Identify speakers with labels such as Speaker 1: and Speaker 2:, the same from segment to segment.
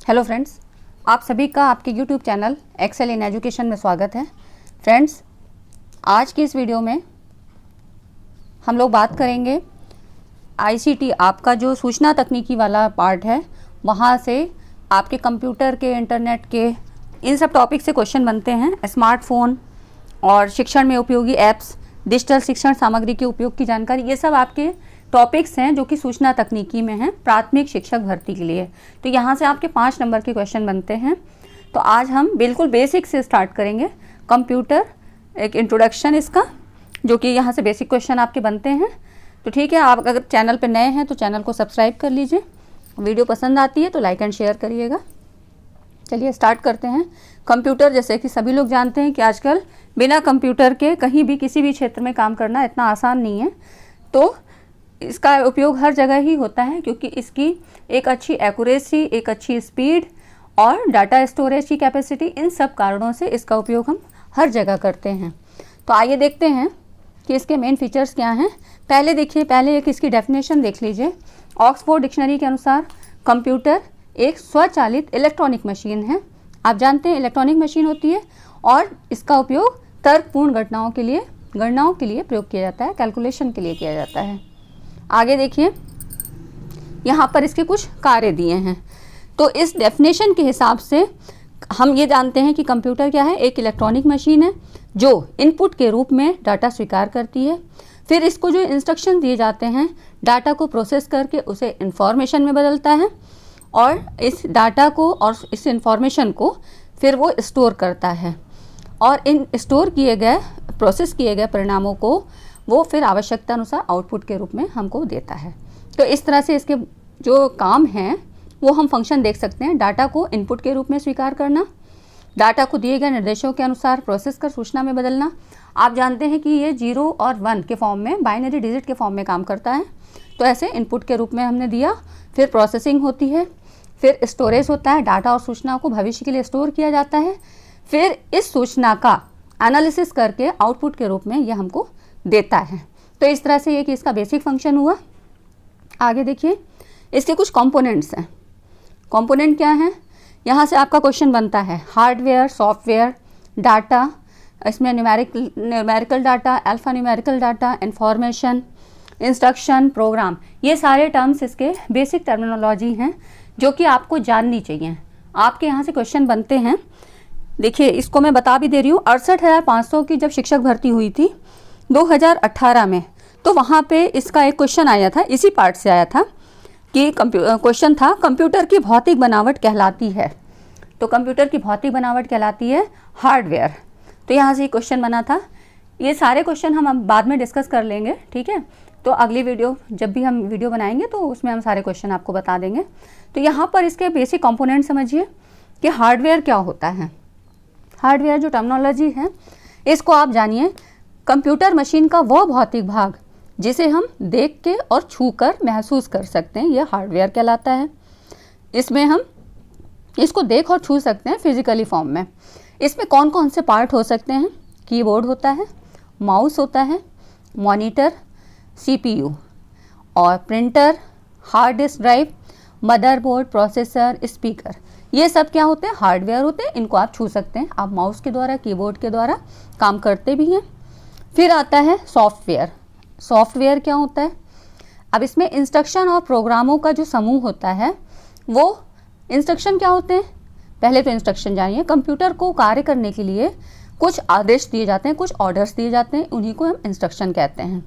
Speaker 1: Hello friends, आप सभी का आपके YouTube channel Excel in Education में स्वागत है। फ्रेंड्स, आज की इस वीडियो में हम लोग बात करेंगे आईसीटी, आपका जो सूचना तकनीकी वाला पार्ट है, वहाँ से आपके कंप्यूटर के, इंटरनेट के, इन सब टॉपिक से क्वेश्चन बनते हैं। स्मार्टफोन और शिक्षण में उपयोगी ऐप्स, डिजिटल शिक्षण सामग्री के उपयोग की जानकारी, ये सब आपके टॉपिक्स हैं जो कि सूचना तकनीकी में हैं प्राथमिक शिक्षक भर्ती के लिए। तो यहाँ से आपके 5 नंबर के क्वेश्चन बनते हैं। तो आज हम बिल्कुल बेसिक से स्टार्ट करेंगे। कंप्यूटर, एक इंट्रोडक्शन इसका, जो कि यहाँ से बेसिक क्वेश्चन आपके बनते हैं। तो ठीक है, आप अगर चैनल पर नए हैं तो चैनल को सब्सक्राइब कर लीजिए। वीडियो पसंद आती है तो लाइक एंड शेयर करिएगा। चलिए स्टार्ट करते हैं। कंप्यूटर, जैसे कि सभी लोग जानते हैं कि आजकल बिना कंप्यूटर के कहीं भी किसी भी क्षेत्र में काम करना इतना आसान नहीं है। तो इसका उपयोग हर जगह ही होता है, क्योंकि इसकी एक अच्छी एक्यूरेसी, एक अच्छी स्पीड और डाटा स्टोरेज की कैपेसिटी, इन सब कारणों से इसका उपयोग हम हर जगह करते हैं। तो आइए देखते हैं कि इसके मेन फीचर्स क्या हैं। पहले देखिए, पहले एक इसकी डेफिनेशन देख लीजिए। ऑक्सफोर्ड डिक्शनरी के अनुसार कंप्यूटर एक स्वचालित इलेक्ट्रॉनिक मशीन है। आप जानते हैं इलेक्ट्रॉनिक मशीन होती है और इसका उपयोग तर्कपूर्ण गणनाओं के लिए प्रयोग किया जाता है, कैलकुलेशन के लिए किया जाता है। आगे देखिए, यहाँ पर इसके कुछ कार्य दिए हैं। तो इस डेफिनेशन के हिसाब से हम ये जानते हैं कि कंप्यूटर क्या है, एक इलेक्ट्रॉनिक मशीन है जो इनपुट के रूप में डाटा स्वीकार करती है। फिर इसको जो इंस्ट्रक्शन दिए जाते हैं, डाटा को प्रोसेस करके उसे इंफॉर्मेशन में बदलता है और इस डाटा को और इस इंफॉर्मेशन को फिर वो स्टोर करता है और इन स्टोर किए गए, प्रोसेस किए गए परिणामों को वो फिर आवश्यकता अनुसार आउटपुट के रूप में हमको देता है। तो इस तरह से इसके जो काम हैं वो हम फंक्शन देख सकते हैं। डाटा को इनपुट के रूप में स्वीकार करना, डाटा को दिए गए निर्देशों के अनुसार प्रोसेस कर सूचना में बदलना। आप जानते हैं कि ये 0 और 1 के फॉर्म में, बाइनरी डिजिट के फॉर्म में काम करता है। तो ऐसे इनपुट के रूप में हमने दिया, फिर प्रोसेसिंग होती है, फिर स्टोरेज होता है, डाटा और सूचना को भविष्य के लिए स्टोर किया जाता है। फिर इस सूचना का एनालिसिस करके आउटपुट के रूप में यह हमको देता है। तो इस तरह से ये कि इसका बेसिक फंक्शन हुआ। आगे देखिए, इसके कुछ कंपोनेंट्स हैं। कंपोनेंट क्या हैं, यहाँ से आपका क्वेश्चन बनता है। हार्डवेयर, सॉफ्टवेयर, डाटा, इसमें numerical data, alpha numerical data, information, instruction, program, ये सारे टर्म्स इसके बेसिक टर्मिनोलॉजी हैं जो कि आपको जाननी चाहिए। आपके यहाँ से क्वेश्चन बनते हैं। देखिए, इसको मैं बता भी दे रही हूँ। 68,500 की जब शिक्षक भर्ती हुई थी 2018 में, तो वहाँ पे इसका एक क्वेश्चन आया था, इसी पार्ट से आया था कि क्वेश्चन था, कंप्यूटर की भौतिक बनावट कहलाती है। तो कंप्यूटर की भौतिक बनावट कहलाती है हार्डवेयर। तो यहाँ से क्वेश्चन बना था। ये सारे क्वेश्चन हम अब बाद में डिस्कस कर लेंगे, ठीक है। तो अगली वीडियो, जब भी हम वीडियो बनाएंगे तो उसमें हम सारे क्वेश्चन आपको बता देंगे। तो यहाँ पर इसके बेसिक कंपोनेंट समझिए कि हार्डवेयर क्या होता है। हार्डवेयर जो टर्मिनोलॉजी है, इसको आप जानिए। कंप्यूटर मशीन का वो भौतिक भाग जिसे हम देख के और छू कर महसूस कर सकते हैं, यह हार्डवेयर कहलाता है। इसमें हम इसको देख और छू सकते हैं फिजिकली फॉर्म में। इसमें कौन कौन से पार्ट हो सकते हैं, कीबोर्ड होता है, माउस होता है, मॉनिटर, सीपीयू और printer, hard disk drive, motherboard, processor, speaker, ये सब क्या होते हैं, हार्डवेयर होते हैं। इनको आप छू सकते हैं, आप माउस के द्वारा, कीबोर्ड के द्वारा काम करते भी हैं। फिर आता है सॉफ्टवेयर। सॉफ्टवेयर क्या होता है, अब इसमें इंस्ट्रक्शन और प्रोग्रामों का जो समूह होता है, वो इंस्ट्रक्शन क्या होते हैं, पहले तो इंस्ट्रक्शन जानिए। कंप्यूटर को कार्य करने के लिए कुछ आदेश दिए जाते हैं, कुछ ऑर्डर्स दिए जाते हैं, उन्हीं को हम इंस्ट्रक्शन कहते हैं।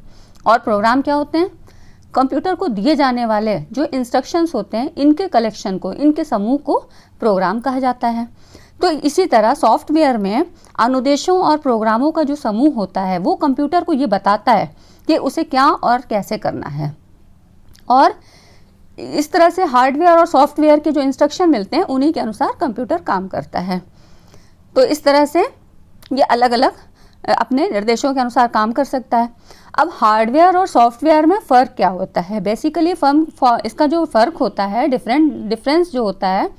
Speaker 1: और प्रोग्राम क्या होते हैं, कंप्यूटर को दिए जाने वाले जो इंस्ट्रक्शंस होते हैं, इनके कलेक्शन को, इनके समूह को प्रोग्राम कहा जाता है। तो इसी तरह सॉफ्टवेयर में अनुदेशों और प्रोग्रामों का जो समूह होता है, वो कंप्यूटर को ये बताता है कि उसे क्या और कैसे करना है। और इस तरह से हार्डवेयर और सॉफ्टवेयर के जो इंस्ट्रक्शन मिलते हैं, उन्हीं के अनुसार कंप्यूटर काम करता है। तो इस तरह से ये अलग अलग अपने निर्देशों के अनुसार काम कर सकता है। अब हार्डवेयर और सॉफ्टवेयर में फ़र्क क्या होता है, बेसिकली इसका जो फ़र्क होता है, डिफरेंस जो होता है,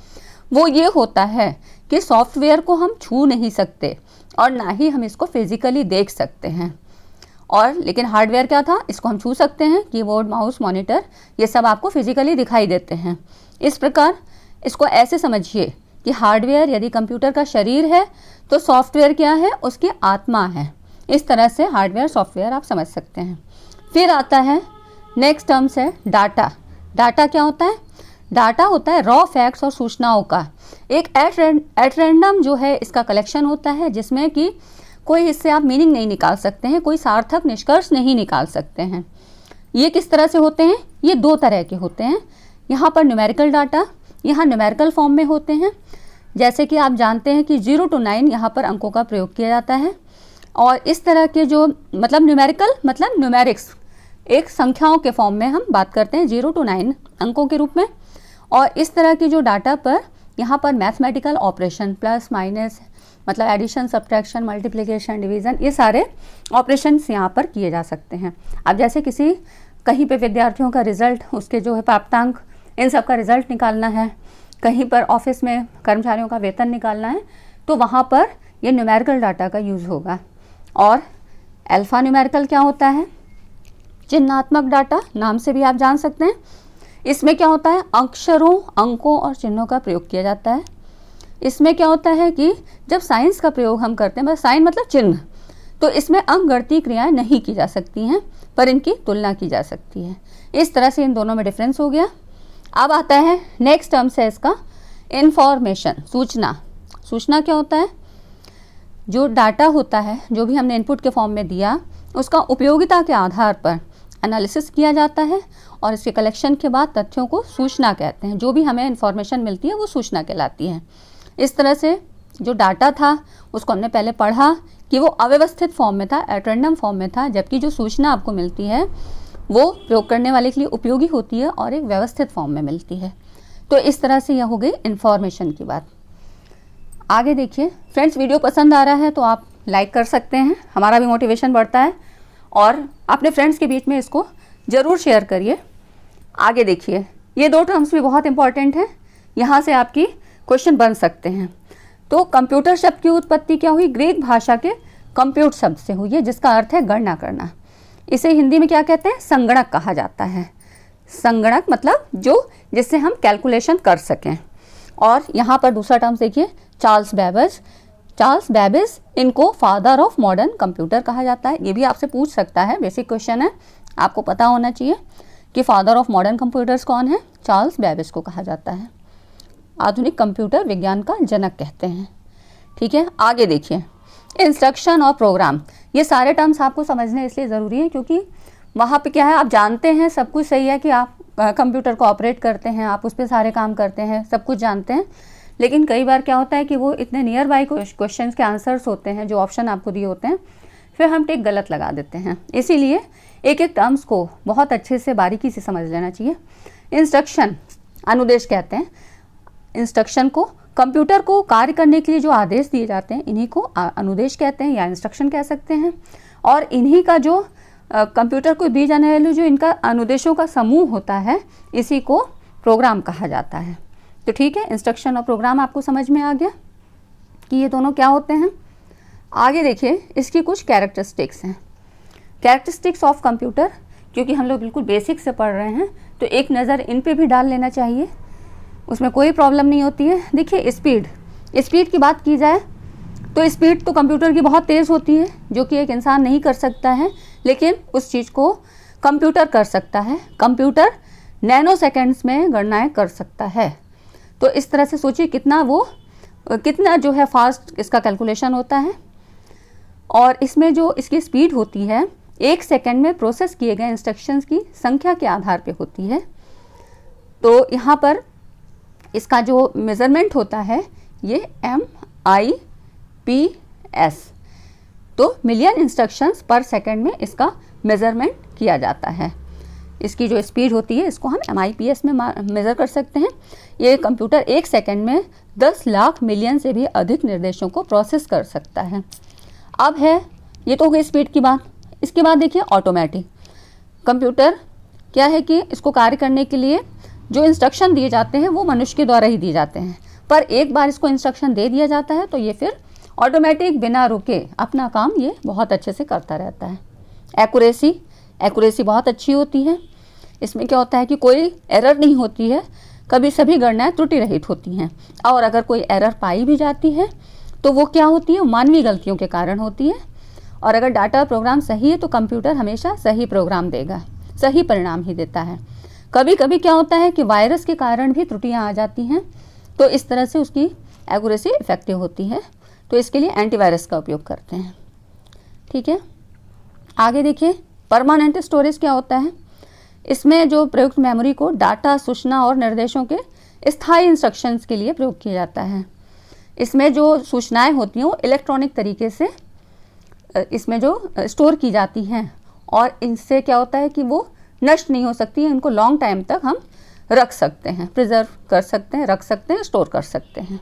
Speaker 1: वो ये होता है कि सॉफ्टवेयर को हम छू नहीं सकते और ना ही हम इसको फिजिकली देख सकते हैं। और लेकिन हार्डवेयर क्या था, इसको हम छू सकते हैं, कीबोर्ड, माउस, मॉनिटर, ये सब आपको फिजिकली दिखाई देते हैं। इस प्रकार इसको ऐसे समझिए कि हार्डवेयर यदि कंप्यूटर का शरीर है तो सॉफ्टवेयर क्या है, उसकी आत्मा है। इस तरह से हार्डवेयर सॉफ्टवेयर आप समझ सकते हैं। फिर आता है नेक्स्ट टर्म्स है डाटा। डाटा क्या होता है? डाटा होता है रॉ फैक्ट्स और सूचनाओं का एक एट रैंडम जो है इसका कलेक्शन होता है, जिसमें कि कोई इससे आप मीनिंग नहीं निकाल सकते हैं, कोई सार्थक निष्कर्ष नहीं निकाल सकते हैं। ये किस तरह से होते हैं? ये दो तरह के होते हैं। यहाँ पर न्यूमेरिकल डाटा यहाँ न्यूमेरिकल फॉर्म में होते हैं, जैसे कि आप जानते हैं कि 0 to 9 यहाँ पर अंकों का प्रयोग किया जाता है। और इस तरह के जो मतलब न्यूमेरिकल मतलब न्यूमेरिक्स एक संख्याओं के फॉर्म में हम बात करते हैं 0 to 9 अंकों के रूप में। और इस तरह की जो डाटा पर यहाँ पर मैथमेटिकल ऑपरेशन प्लस माइनस मतलब एडिशन, सब्ट्रैक्शन, मल्टीप्लिकेशन, डिवीज़न, ये सारे ऑपरेशंस यहाँ पर किए जा सकते हैं। अब जैसे कहीं पे विद्यार्थियों का रिजल्ट, उसके जो है प्राप्तांक, इन सब का रिजल्ट निकालना है, कहीं पर ऑफिस में कर्मचारियों का वेतन निकालना है, तो वहाँ पर ये न्यूमेरिकल डाटा का यूज़ होगा। और अल्फ़ा न्यूमेरिकल क्या होता है? चिन्हात्मक डाटा, नाम से भी आप जान सकते हैं। इसमें क्या होता है? अक्षरों, अंकों और चिन्हों का प्रयोग किया जाता है। इसमें क्या होता है कि जब साइंस का प्रयोग हम करते हैं, मतलब साइन मतलब चिन्ह, तो इसमें अंकगणितीय क्रियाएं नहीं की जा सकती हैं, पर इनकी तुलना की जा सकती है। इस तरह से इन दोनों में डिफरेंस हो गया। अब आता है नेक्स्ट टर्म्स है इसका इंफॉर्मेशन, सूचना। सूचना क्या होता है? जो डाटा होता है, जो भी हमने इनपुट के फॉर्म में दिया, उसका उपयोगिता के आधार पर एनालिसिस किया जाता है और इसके कलेक्शन के बाद तथ्यों को सूचना कहते हैं। जो भी हमें इन्फॉर्मेशन मिलती है वो सूचना कहलाती है। इस तरह से जो डाटा था उसको हमने पहले पढ़ा कि वो अव्यवस्थित फॉर्म में था, एट रैंडम फॉर्म में था, जबकि जो सूचना आपको मिलती है वो प्रयोग करने वाले के लिए उपयोगी होती है और एक व्यवस्थित फॉर्म में मिलती है। तो इस तरह से यह हो गई इन्फॉर्मेशन की बात। आगे देखिए फ्रेंड्स, वीडियो पसंद आ रहा है तो आप लाइक कर सकते हैं, हमारा भी मोटिवेशन बढ़ता है, और अपने फ्रेंड्स के बीच में इसको ज़रूर शेयर करिए। आगे देखिए, ये दो टर्म्स भी बहुत इंपॉर्टेंट हैं, यहाँ से आपकी क्वेश्चन बन सकते हैं। तो कंप्यूटर शब्द की उत्पत्ति क्या हुई? ग्रीक भाषा के कंप्यूट शब्द से हुई है, जिसका अर्थ है गणना करना। इसे हिंदी में क्या कहते हैं? संगणक कहा जाता है। संगणक मतलब जो जिससे हम कैलकुलेशन कर सकें। और यहाँ पर दूसरा टर्म देखिए, चार्ल्स बेबेज। चार्ल्स बेबेज, इनको फादर ऑफ मॉडर्न कंप्यूटर कहा जाता है। ये भी आपसे पूछ सकता है, बेसिक क्वेश्चन है, आपको पता होना चाहिए कि फादर ऑफ मॉडर्न कंप्यूटर्स कौन है? चार्ल्स बेबेज को कहा जाता है। आधुनिक कंप्यूटर विज्ञान का जनक कहते हैं। ठीक है, आगे देखिए, इंस्ट्रक्शन और प्रोग्राम। ये सारे टर्म्स आपको समझने इसलिए ज़रूरी है क्योंकि वहाँ पे क्या है, आप जानते हैं, सब कुछ सही है कि आप कंप्यूटर को ऑपरेट करते हैं, आप उस पर सारे काम करते हैं, सब कुछ जानते हैं, लेकिन कई बार क्या होता है कि वो इतने नियर बाई क्वेश्चन के आंसर्स होते हैं, जो ऑप्शन आपको दिए होते हैं, फिर हम टिक गलत लगा देते हैं। इसीलिए एक एक टर्म्स को बहुत अच्छे से बारीकी से समझ लेना चाहिए। इंस्ट्रक्शन, अनुदेश कहते हैं। इंस्ट्रक्शन को, कंप्यूटर को कार्य करने के लिए जो आदेश दिए जाते हैं, इन्हीं को अनुदेश कहते हैं या इंस्ट्रक्शन कह सकते हैं। और इन्हीं का जो कंप्यूटर को दी जाने वाले जो इनका अनुदेशों का समूह होता है, इसी को प्रोग्राम कहा जाता है। तो ठीक है, इंस्ट्रक्शन और प्रोग्राम आपको समझ में आ गया कि ये दोनों क्या होते हैं। आगे देखिए, इसकी कुछ कैरेक्टरिस्टिक्स हैं। कैरेक्टरिस्टिक्स ऑफ कंप्यूटर, क्योंकि हम लोग बिल्कुल बेसिक से पढ़ रहे हैं तो एक नज़र इन पे भी डाल लेना चाहिए, उसमें कोई प्रॉब्लम नहीं होती है। देखिए स्पीड की बात की जाए तो स्पीड तो कंप्यूटर की बहुत तेज़ होती है, जो कि एक इंसान नहीं कर सकता है, लेकिन उस चीज़ को कंप्यूटर कर सकता है। कंप्यूटर नैनो सेकेंड्स में गणनाएं कर सकता है। तो इस तरह से सोचिए कितना जो है फास्ट इसका कैलकुलेशन होता है। और इसमें जो इसकी स्पीड होती है, 1 सेकेंड में प्रोसेस किए गए इंस्ट्रक्शंस की संख्या के आधार पे होती है। तो यहाँ पर इसका जो मेज़रमेंट होता है ये MIPS, तो मिलियन इंस्ट्रक्शंस पर सेकंड में इसका मेज़रमेंट किया जाता है। इसकी जो स्पीड होती है इसको हम MIPS में मेज़र कर सकते हैं। ये कंप्यूटर 1 सेकंड में 10 लाख मिलियन से भी अधिक निर्देशों को प्रोसेस कर सकता है। अब है, ये तो हो गई स्पीड की बात। इसके बाद देखिए ऑटोमेटिक कंप्यूटर क्या है कि इसको कार्य करने के लिए जो इंस्ट्रक्शन दिए जाते हैं वो मनुष्य के द्वारा ही दिए जाते हैं, पर एक बार इसको इंस्ट्रक्शन दे दिया जाता है तो ये फिर ऑटोमेटिक बिना रुके अपना काम ये बहुत अच्छे से करता रहता है। एक्यूरेसी बहुत अच्छी होती है। इसमें क्या होता है कि कोई एरर नहीं होती है, कभी सभी गणनाएं त्रुटि रहित होती हैं, और अगर कोई एरर पाई भी जाती है तो वो क्या होती है, मानवीय गलतियों के कारण होती है। और अगर डाटा और प्रोग्राम सही है तो कंप्यूटर हमेशा सही प्रोग्राम देगा, सही परिणाम ही देता है। कभी कभी क्या होता है कि वायरस के कारण भी त्रुटियां आ जाती हैं, तो इस तरह से उसकी एक्यूरेसी इफेक्टिव होती है, तो इसके लिए एंटीवायरस का उपयोग करते हैं। ठीक है, आगे देखिए परमानेंट स्टोरेज क्या होता है। इसमें जो प्रयुक्त मेमोरी को डाटा, सूचना और निर्देशों के स्थायी इंस्ट्रक्शंस के लिए प्रयोग किया जाता है। इसमें जो सूचनाएं होती हैं वो इलेक्ट्रॉनिक तरीके से इसमें जो स्टोर की जाती हैं, और इनसे क्या होता है कि वो नष्ट नहीं हो सकती है, इनको लॉन्ग टाइम तक हम रख सकते हैं, प्रिजर्व कर सकते हैं, रख सकते हैं, स्टोर कर सकते हैं।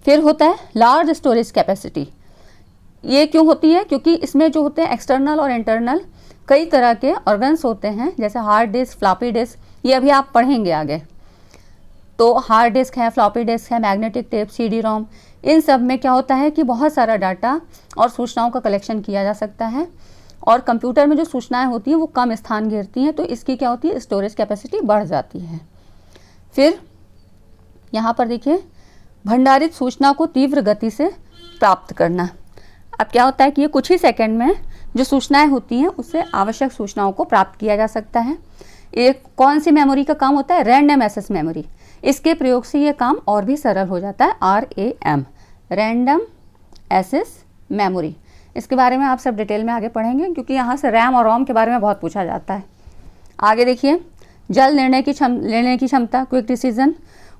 Speaker 1: फिर होता है लार्ज स्टोरेज कैपेसिटी। ये क्यों होती है, क्योंकि इसमें जो होते हैं एक्सटर्नल और इंटरनल कई तरह के ऑर्गन्स होते हैं, जैसे हार्ड डिस्क, फ्लॉपी डिस्क, ये अभी आप पढ़ेंगे आगे। तो हार्ड डिस्क है, फ्लॉपी डिस्क है, मैग्नेटिक टेप, CD रोम, इन सब में क्या होता है कि बहुत सारा डाटा और सूचनाओं का कलेक्शन किया जा सकता है, और कंप्यूटर में जो सूचनाएं होती हैं वो कम स्थान घेरती हैं, तो इसकी क्या होती है, स्टोरेज कैपेसिटी बढ़ जाती है। फिर यहाँ पर देखिए भंडारित सूचना को तीव्र गति से प्राप्त करना। अब क्या होता है कि ये कुछ ही सेकंड में जो सूचनाएं होती हैं उससे आवश्यक सूचनाओं को प्राप्त किया जा सकता है। एक कौन सी मेमोरी का काम होता है, रैंडम एक्सेस मेमोरी। इसके प्रयोग से ये काम और भी सरल हो जाता है, RAM, रैंडम एक्सेस मेमोरी। इसके बारे में आप सब डिटेल में आगे पढ़ेंगे, क्योंकि यहाँ से रैम और रोम के बारे में बहुत पूछा जाता है। आगे देखिए जल्द लेने की क्षमता, क्विक डिसीजन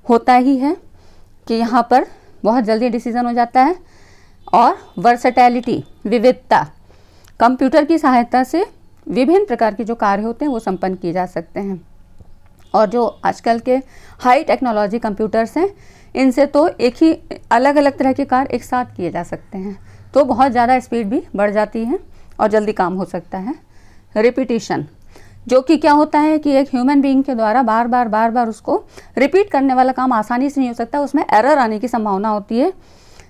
Speaker 1: होता ही है कि यहाँ पर बहुत जल्दी डिसीजन हो जाता है। और वर्सेटैलिटी, विविधता, कंप्यूटर की सहायता से विभिन्न प्रकार के जो कार्य होते हैं वो संपन्न किए जा सकते हैं। और जो आजकल के हाई टेक्नोलॉजी कंप्यूटर्स हैं, इनसे तो एक ही अलग अलग तरह के कार्य एक साथ किए जा सकते हैं, तो बहुत ज़्यादा स्पीड भी बढ़ जाती है और जल्दी काम हो सकता है। रिपीटिशन, जो कि क्या होता है कि एक ह्यूमन बीइंग के द्वारा बार बार उसको रिपीट करने वाला काम आसानी से नहीं हो सकता, उसमें एरर आने की संभावना होती है।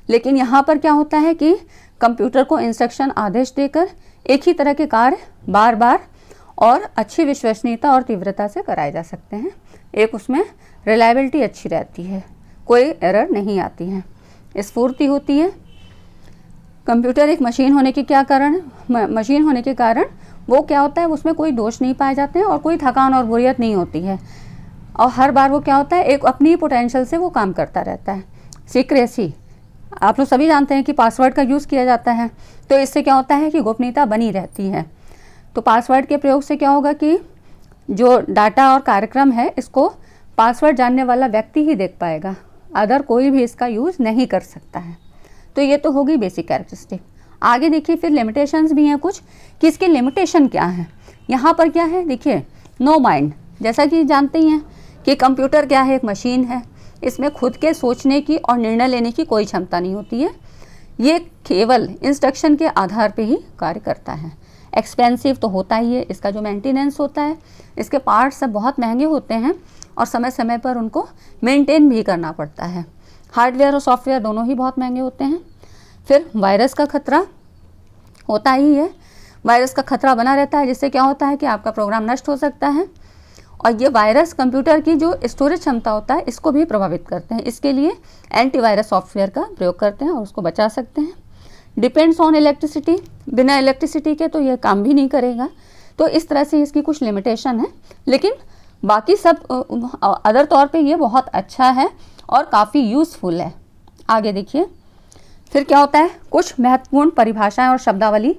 Speaker 1: लेकिन यहाँ पर क्या होता है कि कंप्यूटर को इंस्ट्रक्शन आदेश देकर एक ही तरह के कार्य बार बार और अच्छी विश्वसनीयता और तीव्रता से कराए जा सकते हैं। एक उसमें रिलायबिलिटी अच्छी रहती है, कोई एरर नहीं आती है, स्फूर्ति होती है। कंप्यूटर एक मशीन होने के कारण वो क्या होता है, उसमें कोई दोष नहीं पाए जाते हैं और कोई थकान और बोरियत नहीं होती है, और हर बार वो क्या होता है, एक अपनी पोटेंशियल से वो काम करता रहता है। सीक्रेसी, आप लोग सभी जानते हैं कि पासवर्ड का यूज़ किया जाता है, तो इससे क्या होता है कि गोपनीयता बनी रहती है। तो पासवर्ड के प्रयोग से क्या होगा कि जो डाटा और कार्यक्रम है इसको पासवर्ड जानने वाला व्यक्ति ही देख पाएगा, अदर कोई भी इसका यूज़ नहीं कर सकता है। तो ये तो होगी बेसिक कैरेक्टरिस्टिक। आगे देखिए फिर लिमिटेशंस भी हैं कुछ, कि इसके लिमिटेशन क्या है। यहाँ पर क्या है देखिए, नो माइंड, जैसा कि जानते ही हैं कि कंप्यूटर क्या है, एक मशीन है, इसमें खुद के सोचने की और निर्णय लेने की कोई क्षमता नहीं होती है, ये केवल इंस्ट्रक्शन के आधार पे ही कार्य करता है। एक्सपेंसिव तो होता ही है, इसका जो मेंटेनेंस होता है, इसके पार्ट्स सब बहुत महंगे होते हैं और समय समय पर उनको मेंटेन भी करना पड़ता है। हार्डवेयर और सॉफ्टवेयर दोनों ही बहुत महंगे होते हैं। फिर वायरस का खतरा होता ही है, वायरस का खतरा बना रहता है, जिससे क्या होता है कि आपका प्रोग्राम नष्ट हो सकता है, और ये वायरस कंप्यूटर की जो स्टोरेज क्षमता होता है इसको भी प्रभावित करते हैं। इसके लिए एंटीवायरस सॉफ्टवेयर का प्रयोग करते हैं और उसको बचा सकते हैं। डिपेंड्स ऑन इलेक्ट्रिसिटी, बिना इलेक्ट्रिसिटी के तो ये काम भी नहीं करेगा, तो इस तरह से इसकी कुछ लिमिटेशन है, लेकिन बाकी सब अदर तौर पे ये बहुत अच्छा है और काफ़ी यूज़फुल है। आगे देखिए फिर क्या होता है, कुछ महत्वपूर्ण परिभाषाएं और शब्दावली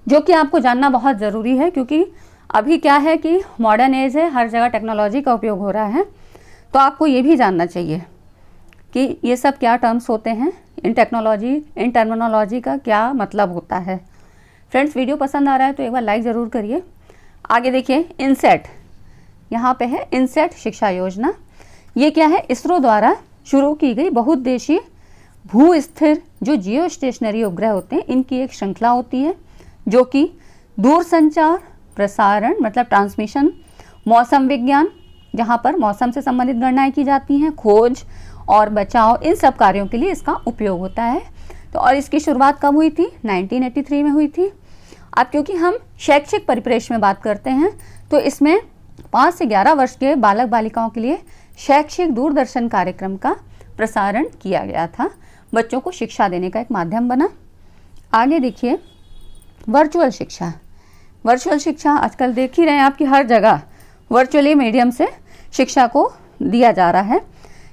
Speaker 1: जो कि आपको जानना बहुत ज़रूरी है, क्योंकि अभी क्या है कि मॉडर्न एज है, हर जगह टेक्नोलॉजी का उपयोग हो रहा है, तो आपको ये भी जानना चाहिए कि ये सब क्या टर्म्स होते हैं, इन टर्मिनोलॉजी का क्या मतलब होता है। फ्रेंड्स वीडियो पसंद आ रहा है तो एक बार लाइक ज़रूर करिए। आगे देखिए इनसेट, यहाँ पे है इनसेट शिक्षा योजना। ये क्या है, इसरो द्वारा शुरू की गई बहुउद्देशीय भू स्थिर जो जियो स्टेशनरी उपग्रह होते हैं इनकी एक श्रृंखला होती है, जो कि दूरसंचार, प्रसारण मतलब ट्रांसमिशन, मौसम विज्ञान जहाँ पर मौसम से संबंधित गणनाएं की जाती हैं, खोज और बचाव, इन सब कार्यों के लिए इसका उपयोग होता है। तो और इसकी शुरुआत कब हुई थी, 1983 में हुई थी। अब क्योंकि हम शैक्षिक परिप्रेक्ष्य में बात करते हैं तो इसमें 5 से 11 वर्ष के बालक बालिकाओं के लिए शैक्षिक दूरदर्शन कार्यक्रम का प्रसारण किया गया था। बच्चों को शिक्षा देने का एक माध्यम बना। आगे देखिए वर्चुअल शिक्षा। वर्चुअल शिक्षा आजकल देख ही रहे हैं आपकी हर जगह वर्चुअली मीडियम से शिक्षा को दिया जा रहा है।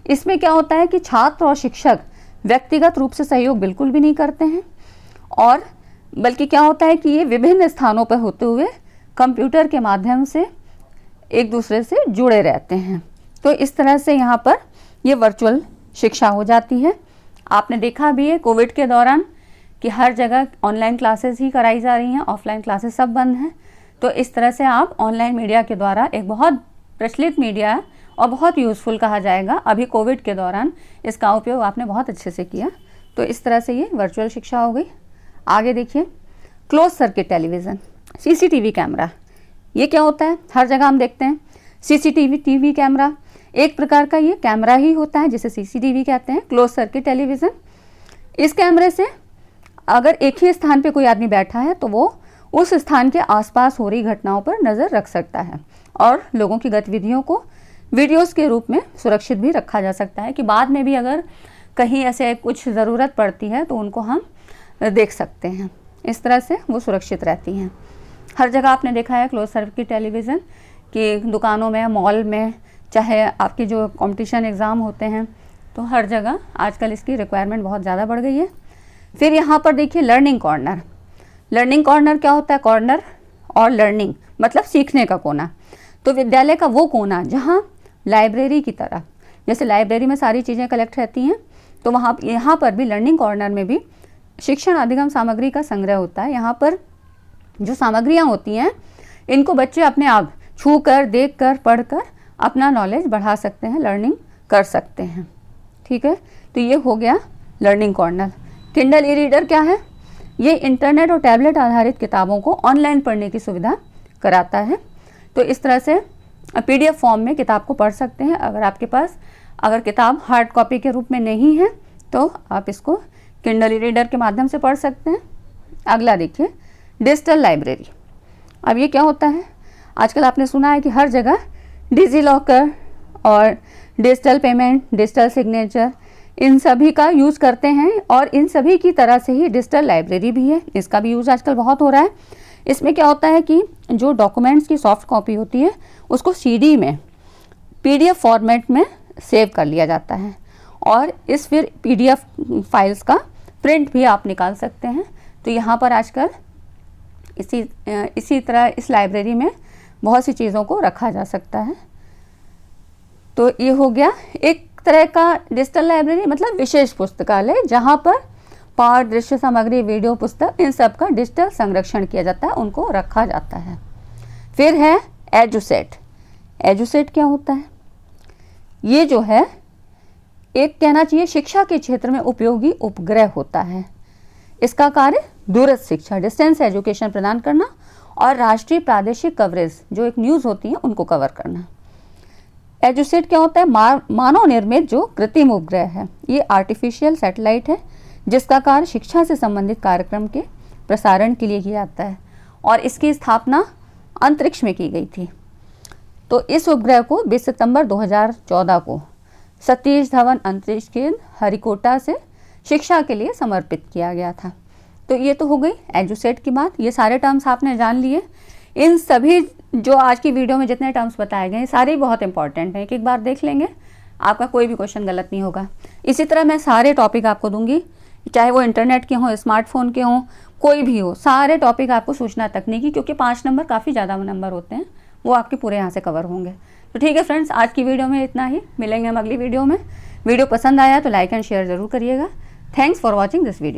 Speaker 1: इसमें क्या होता है कि छात्र और शिक्षक व्यक्तिगत रूप से सहयोग बिल्कुल भी नहीं करते हैं, और बल्कि क्या होता है कि ये विभिन्न स्थानों पर होते हुए कंप्यूटर के माध्यम से एक दूसरे से जुड़े रहते हैं। तो इस तरह से यहाँ पर ये वर्चुअल शिक्षा हो जाती है। आपने देखा भी है कोविड के दौरान कि हर जगह ऑनलाइन क्लासेस ही कराई जा रही हैं, ऑफलाइन क्लासेस सब बंद हैं। तो इस तरह से आप ऑनलाइन मीडिया के द्वारा एक बहुत प्रचलित मीडिया और बहुत यूज़फुल कहा जाएगा। अभी कोविड के दौरान इसका उपयोग आपने बहुत अच्छे से किया। तो इस तरह से ये वर्चुअल शिक्षा हो गई। आगे देखिए close circuit television, CCTV camera. ये क्या होता है? हर जगह हम देखते हैं सीसीटीवी कैमरा एक प्रकार का ये कैमरा ही होता है जिसे सीसीटीवी कहते हैं, क्लोज सर्किट टेलीविज़न। इस कैमरे से अगर एक ही स्थान पे कोई आदमी बैठा है तो वो उस स्थान के आसपास हो रही घटनाओं पर नज़र रख सकता है और लोगों की गतिविधियों को वीडियोस के रूप में सुरक्षित भी रखा जा सकता है कि बाद में भी अगर कहीं ऐसे कुछ ज़रूरत पड़ती है तो उनको हम देख सकते हैं। इस तरह से वो सुरक्षित रहती हैं। हर जगह आपने देखा है क्लोज सर्किट टेलीविज़न कि दुकानों में, मॉल में, चाहे आपके जो कंपटीशन एग्ज़ाम होते हैं, तो हर जगह आजकल इसकी रिक्वायरमेंट बहुत ज़्यादा बढ़ गई है। फिर यहाँ पर देखिए लर्निंग कॉर्नर। लर्निंग कॉर्नर क्या होता है? कॉर्नर और लर्निंग मतलब सीखने का कोना। तो विद्यालय का वो कोना जहाँ लाइब्रेरी की तरह, जैसे लाइब्रेरी में सारी चीज़ें कलेक्ट रहती हैं, तो वहाँ यहाँ पर भी लर्निंग कॉर्नर में भी शिक्षण अधिगम सामग्री का संग्रह होता है। यहाँ पर जो सामग्रियाँ होती हैं इनको बच्चे अपने आप छू कर, देख कर, पढ़ कर अपना नॉलेज बढ़ा सकते हैं, लर्निंग कर सकते हैं। ठीक है, तो ये हो गया learning corner. Kindle e reader क्या है? ये इंटरनेट और टैबलेट आधारित किताबों को ऑनलाइन पढ़ने की सुविधा कराता है। तो इस तरह से पीडीएफ फॉर्म में किताब को पढ़ सकते हैं। अगर आपके पास अगर किताब हार्ड कॉपी के रूप में नहीं है तो आप इसको किंडल ई रीडर के माध्यम से पढ़ सकते हैं। अगला देखिए डिजिटल लाइब्रेरी। अब ये क्या होता है? आजकल आपने सुना है कि हर जगह डिजी लॉकर और डिजिटल पेमेंट, डिजिटल सिग्नेचर, इन सभी का यूज़ करते हैं और इन सभी की तरह से ही डिजिटल लाइब्रेरी भी है। इसका भी यूज़ आजकल बहुत हो रहा है। इसमें क्या होता है कि जो डॉक्यूमेंट्स की सॉफ्ट कॉपी होती है उसको सीडी में पीडीएफ फॉर्मेट में सेव कर लिया जाता है और इस फिर पीडीएफ फाइल्स का प्रिंट भी आप निकाल सकते हैं। तो यहाँ पर आजकल इसी तरह इस लाइब्रेरी में बहुत सी चीज़ों को रखा जा सकता है। तो ये हो गया एक तरह का डिजिटल लाइब्रेरी, मतलब विशेष पुस्तकालय जहाँ पर पाठ, दृश्य सामग्री, वीडियो, पुस्तक, इन सब का डिजिटल संरक्षण किया जाता है, उनको रखा जाता है। फिर है एजुसेट। एजुसेट क्या होता है? ये जो है एक कहना चाहिए शिक्षा के क्षेत्र में उपयोगी उपग्रह होता है। इसका कार्य दूरस्थ शिक्षा, डिस्टेंस एजुकेशन प्रदान करना और राष्ट्रीय प्रादेशिक कवरेज जो एक न्यूज़ होती है उनको कवर करना। एजुसेट क्या होता है? मानव निर्मित जो कृत्रिम उपग्रह है, ये आर्टिफिशियल सैटेलाइट है जिसका कार्य शिक्षा से संबंधित कार्यक्रम के प्रसारण के लिए किया जाता है और इसकी स्थापना अंतरिक्ष में की गई थी। तो इस उपग्रह को 20 सितंबर 2014 को सतीश धवन अंतरिक्ष केंद्र हरिकोटा से शिक्षा के लिए समर्पित किया गया था। तो ये तो हो गई एजुसेट की बात। ये सारे टर्म्स आपने जान लिए। इन सभी जो आज की वीडियो में जितने टर्म्स बताए गए सारे बहुत इंपॉर्टेंट हैं, एक बार देख लेंगे आपका कोई भी क्वेश्चन गलत नहीं होगा। इसी तरह मैं सारे टॉपिक आपको दूंगी, चाहे वो इंटरनेट के हों, स्मार्टफोन के हों, कोई भी हो, सारे टॉपिक आपको सूचना तकनीकी, क्योंकि 5 नंबर काफ़ी ज़्यादा नंबर होते हैं, वो आपके पूरे यहाँ से कवर होंगे। तो ठीक है फ्रेंड्स, आज की वीडियो में इतना ही। मिलेंगे हम अगली वीडियो में। वीडियो पसंद आया तो लाइक एंड शेयर ज़रूर करिएगा। Thanks for watching this video.